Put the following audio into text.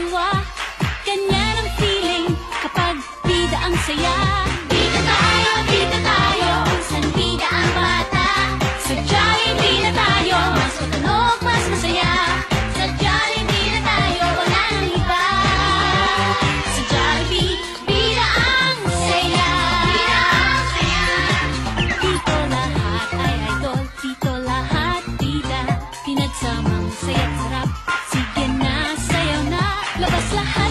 tuwa. Ganyan ang feeling kapag bida ang saya. Bida tayo, kung bida ang bata. Sa Jollibee na tayo, mas matunog, mas masaya. Sa Jollibee na tayo, wala nang iba. Sa Jollibee, bida ang saya. Bida ang saya. Dito lahat ay idol, dito lahat bida. Pinagsamang saya't sarap, sige na, sayaw na, labas lahat.